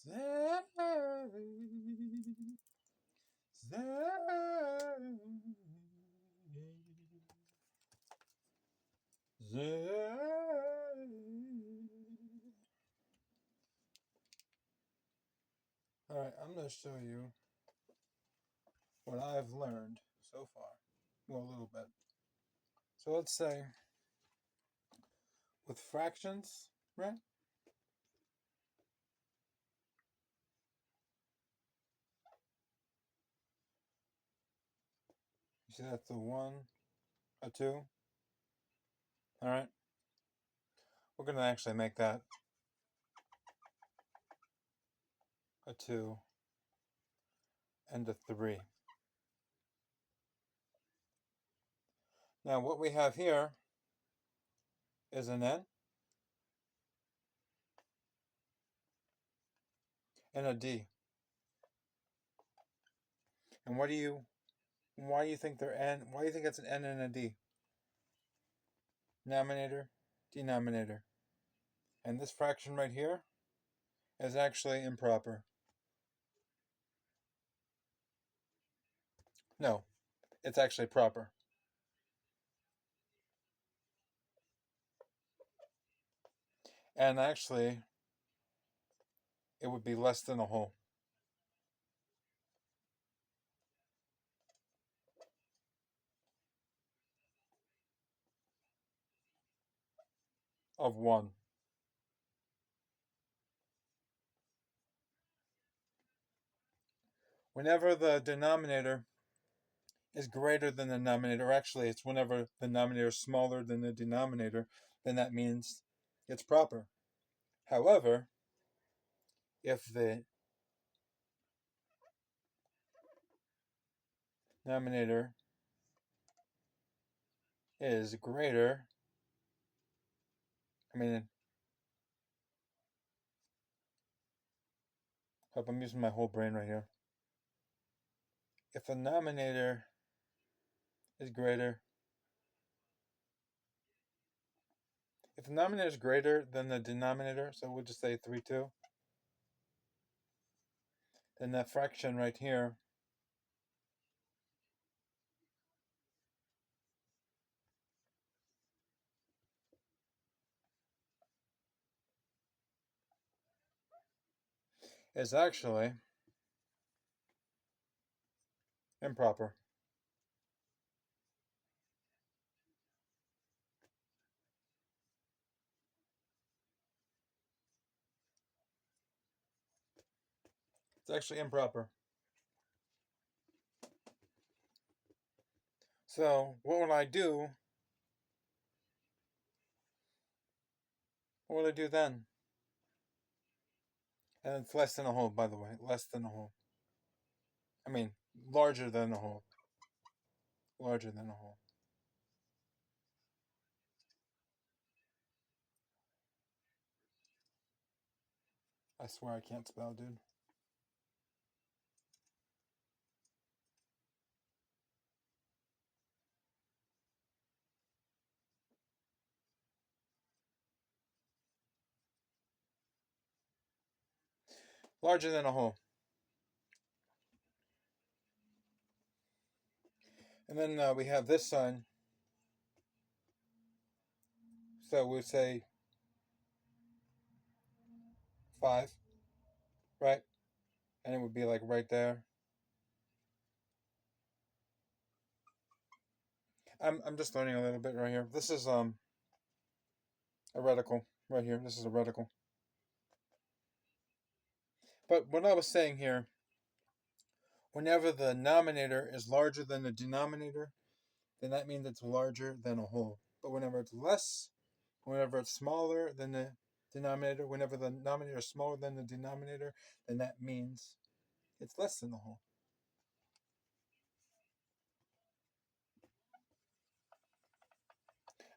Zay, Alright, I'm going to show you what I've learned so far. Well, a little bit. So let's say with fractions, right? You see that's a 1, a 2. Alright? We're going to actually make that a 2 and a 3. Now what we have here is an N and a D. And why do you think they're N? Why do you think it's an N and a D? Denominator, denominator. And this fraction right here is actually improper. No, it's actually proper. And actually, it would be less than a whole of 1. Whenever the denominator is greater than the numerator, actually it's whenever the numerator is smaller than the denominator, then that means it's proper. However, if the denominator is greater, hope I'm using my whole brain right here. If the denominator is greater, if the denominator is greater than the denominator, so we'll just say 3/2, then that fraction right here is actually improper. It's actually improper. So what would I do? What would I do then? And it's less than a whole, by the way. Less than a whole. Larger than a whole. Larger than a whole. I swear I can't spell, dude. Larger than a whole. And then we have this sign. So we would say 5, right? And it would be like right there. I'm just learning a little bit right here. This is a reticle right here. This is a reticle. But what I was saying here, whenever the denominator is larger than the denominator, then that means it's larger than a whole. But whenever it's smaller than the denominator, whenever the denominator is smaller than the denominator, then that means it's less than the whole.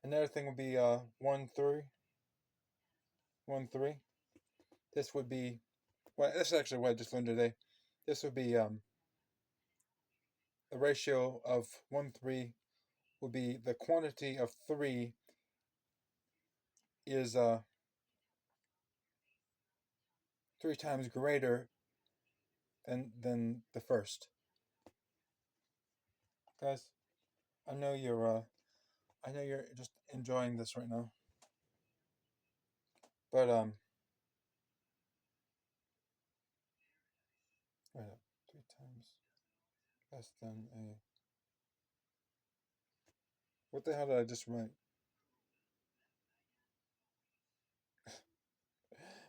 Another thing would be 1, 3. 1, 3. This would be, well, this is actually what I just learned today. This would be the ratio of 1, 3 would be the quantity of 3 is 3 times greater than the first. Guys, I know you're just enjoying this right now. But wait up, 3 times less than a. What the hell did I just write?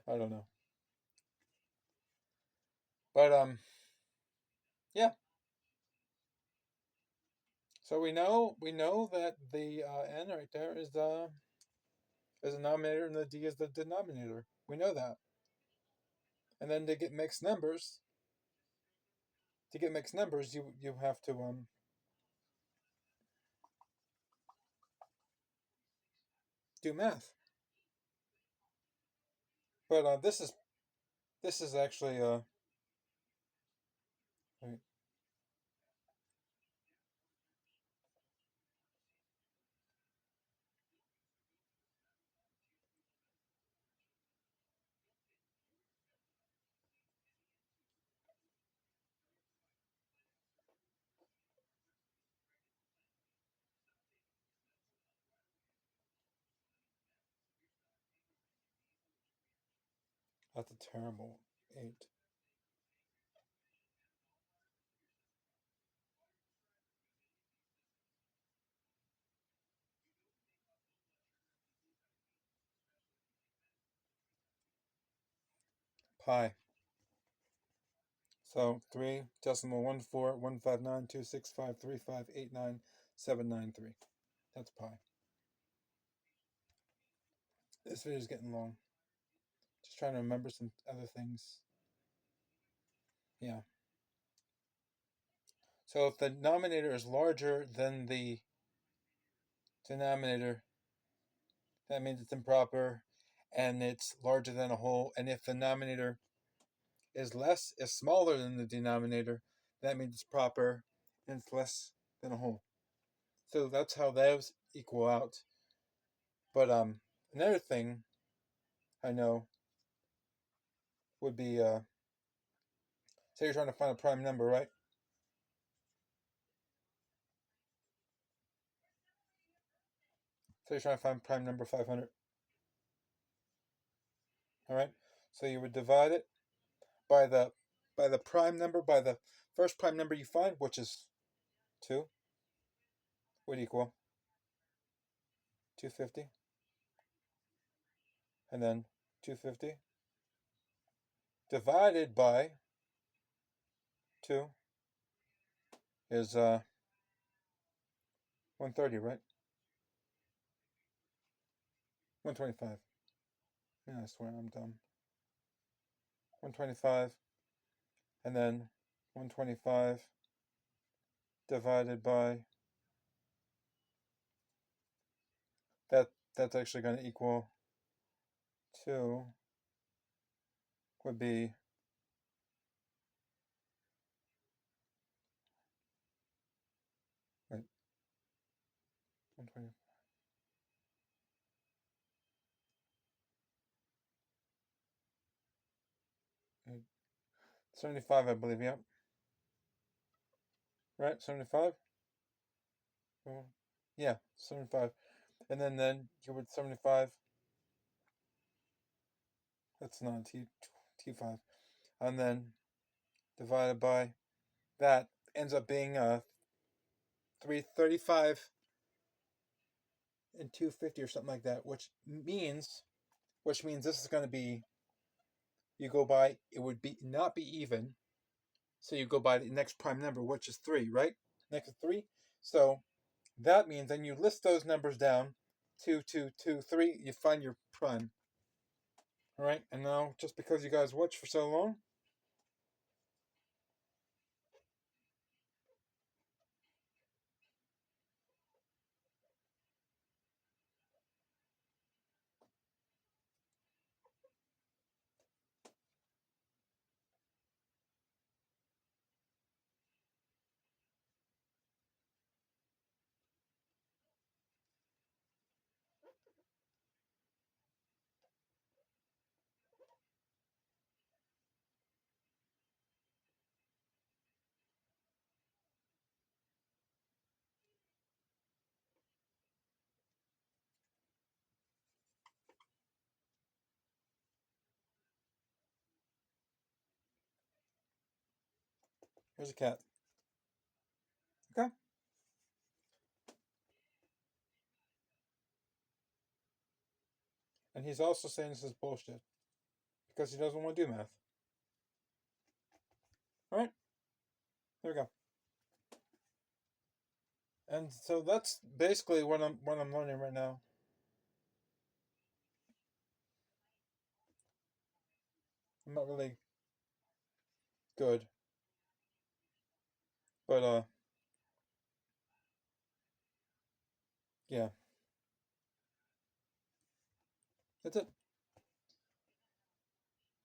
I don't know. But yeah. So we know that the n right there is the denominator and the d is the denominator. We know that. And then to get mixed numbers, you have to do math. But this is actually wait, that's a terrible 8. Pi. So 3.141592653589793. That's pi. This video is getting long. Just trying to remember some other things. Yeah. So if the denominator is larger than the denominator, that means it's improper and it's larger than a whole. And if the denominator is smaller than the denominator, that means it's proper and it's less than a whole. So that's how those equal out. But another thing I know would be say you're trying to find a prime number, right? So you're trying to find prime number 500. All right. So you would divide it by the prime number, by the first prime number you find, which is 2, would equal 250, and then 250 divided by 2 is 130, right? 125. Yeah, I swear I'm dumb. 125, and then 125 divided by that's actually going to equal 2 would be wait 120 75, I believe. Yep. Right, 75. Yeah, 75. And then you would 75. That's not T5. And then divided by that ends up being 335 and 250 or something like that, which means this is going to be, you go by, it would be not be even, so you go by the next prime number, which is 3, right? Next to 3. So that means then you list those numbers down, 2, 2, 2, 3, you find your prime. All right, and now just because you guys watched for so long, Here's a cat. Okay. And he's also saying this is bullshit because he doesn't want to do math. All right. There we go. And so that's basically what I'm learning right now. I'm not really good, but yeah, that's it.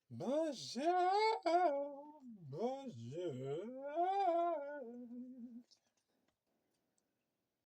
Bonjour, bonjour.